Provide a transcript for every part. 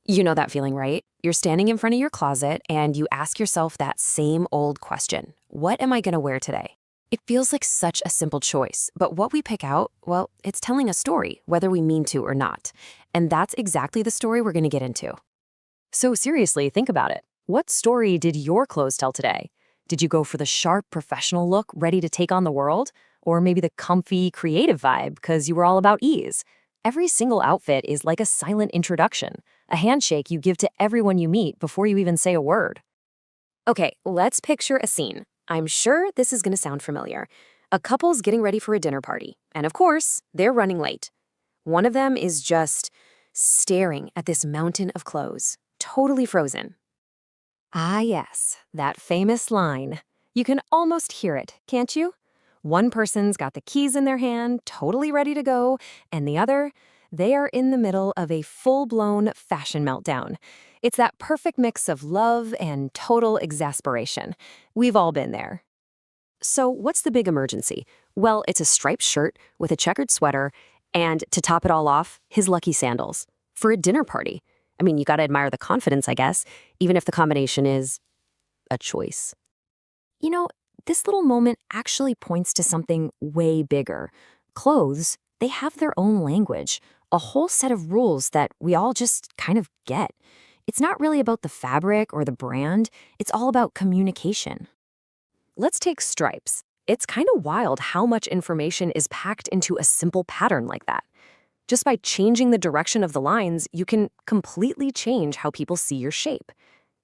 You know that feeling, right? You're standing in front of your closet and you ask yourself that same old question. What am I going to wear today? It feels like such a simple choice, but what we pick out, well, it's telling a story, whether we mean to or not. And that's exactly the story we're going to get into. So seriously, think about it. What story did your clothes tell today? Did you go for the sharp professional look, ready to take on the world? Or maybe the comfy, creative vibe because you were all about ease? Every single outfit is like a silent introduction, a handshake you give to everyone you meet before you even say a word. Okay, let's picture a scene. I'm sure this is going to sound familiar. A couple's getting ready for a dinner party, and of course, they're running late. One of them is just staring at this mountain of clothes, totally frozen. Ah, yes, that famous line. You can almost hear it, can't you? One person's got the keys in their hand, totally ready to go, and the other, they are in the middle of a full-blown fashion meltdown. It's that perfect mix of love and total exasperation. We've all been there. So what's the big emergency? Well, it's a striped shirt with a checkered sweater, and to top it all off, his lucky sandals. For a dinner party. I mean, you gotta admire the confidence, I guess, even if the combination is a choice. You know, this little moment actually points to something way bigger. Clothes, they have their own language, a whole set of rules that we all just kind of get. It's not really about the fabric or the brand, it's all about communication. Let's take stripes. It's kind of wild how much information is packed into a simple pattern like that. Just by changing the direction of the lines, you can completely change how people see your shape.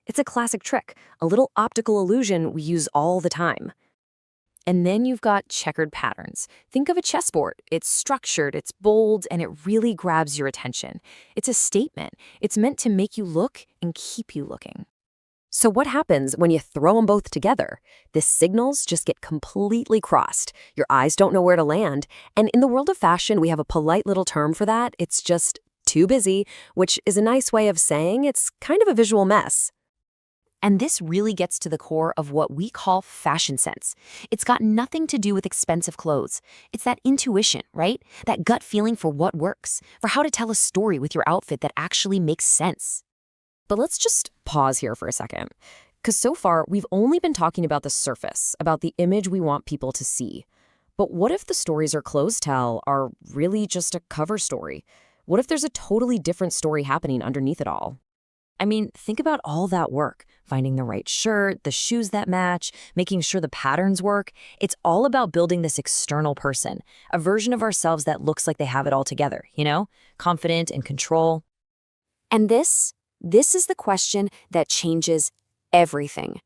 It's a classic trick, a little optical illusion we use all the time. And then you've got checkered patterns. Think of a chessboard. It's structured, it's bold, and it really grabs your attention. It's a statement. It's meant to make you look and keep you looking. So what happens when you throw them both together? The signals just get completely crossed. Your eyes don't know where to land. And in the world of fashion, we have a polite little term for that. It's just too busy, which is a nice way of saying it's kind of a visual mess. And this really gets to the core of what we call fashion sense. It's got nothing to do with expensive clothes. It's that intuition, right? That gut feeling for what works, for how to tell a story with your outfit that actually makes sense. But let's just pause here for a second. Because so far, we've only been talking about the surface, about the image we want people to see. But what if the stories our clothes tell are really just a cover story? What if there's a totally different story happening underneath it all? I mean, think about all that work, finding the right shirt, the shoes that match, making sure the patterns work. It's all about building this external person, a version of ourselves that looks like they have it all together, confident and control. And this is the question that changes everything.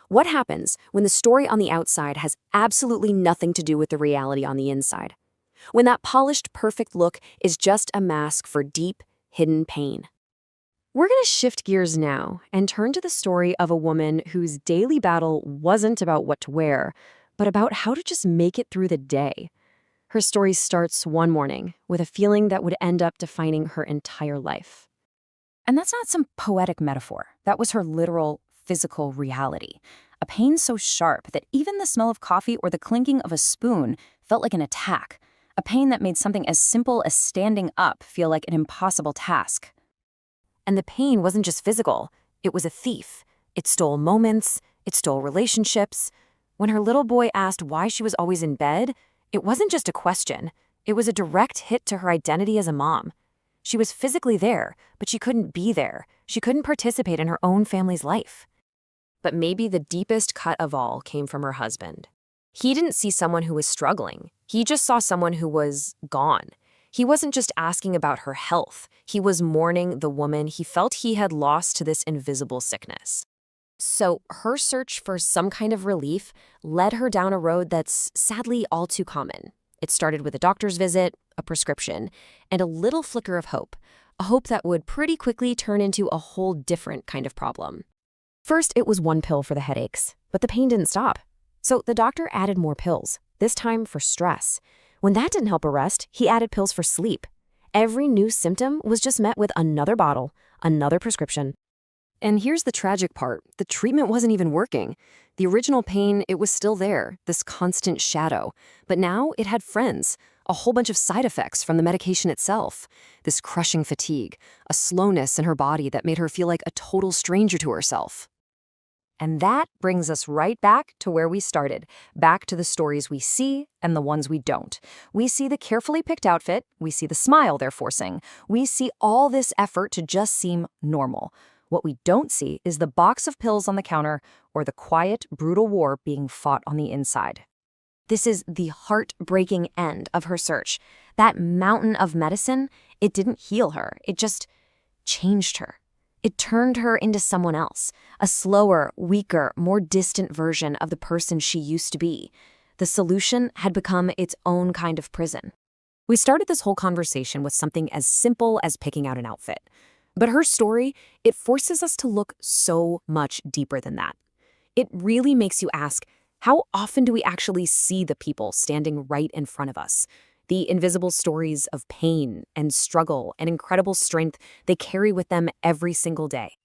What happens when the story on the outside has absolutely nothing to do with the reality on the inside? When that polished, perfect look is just a mask for deep, hidden pain? We're going to shift gears now and turn to the story of a woman whose daily battle wasn't about what to wear, but about how to just make it through the day. Her story starts one morning with a feeling that would end up defining her entire life. And that's not some poetic metaphor. That was her literal, physical reality. A pain so sharp that even the smell of coffee or the clinking of a spoon felt like an attack. A pain that made something as simple as standing up feel like an impossible task. And the pain wasn't just physical. It was a thief. It stole moments. It stole relationships. When her little boy asked why she was always in bed, it wasn't just a question. It was a direct hit to her identity as a mom. She was physically there, but she couldn't be there. She couldn't participate in her own family's life. But maybe the deepest cut of all came from her husband. He didn't see someone who was struggling. He just saw someone who was gone. He wasn't just asking about her health. He was mourning the woman he felt he had lost to this invisible sickness. So her search for some kind of relief led her down a road that's sadly all too common. It started with a doctor's visit, a prescription, and a little flicker of hope, a hope that would pretty quickly turn into a whole different kind of problem. First, it was one pill for the headaches, but the pain didn't stop. So the doctor added more pills, this time for stress. When that didn't help arrest, he added pills for sleep. Every new symptom was just met with another bottle, another prescription. And here's the tragic part. The treatment wasn't even working. The original pain, it was still there, this constant shadow. But now it had friends, a whole bunch of side effects from the medication itself. This crushing fatigue, a slowness in her body that made her feel like a total stranger to herself. And that brings us right back to where we started, back to the stories we see and the ones we don't. We see the carefully picked outfit, we see the smile they're forcing, we see all this effort to just seem normal. What we don't see is the box of pills on the counter or the quiet, brutal war being fought on the inside. This is the heartbreaking end of her search. That mountain of medicine, it didn't heal her, it just changed her. It turned her into someone else, a slower, weaker, more distant version of the person she used to be. The solution had become its own kind of prison. We started this whole conversation with something as simple as picking out an outfit. But her story, it forces us to look so much deeper than that. It really makes you ask, how often do we actually see the people standing right in front of us? The invisible stories of pain and struggle and incredible strength they carry with them every single day.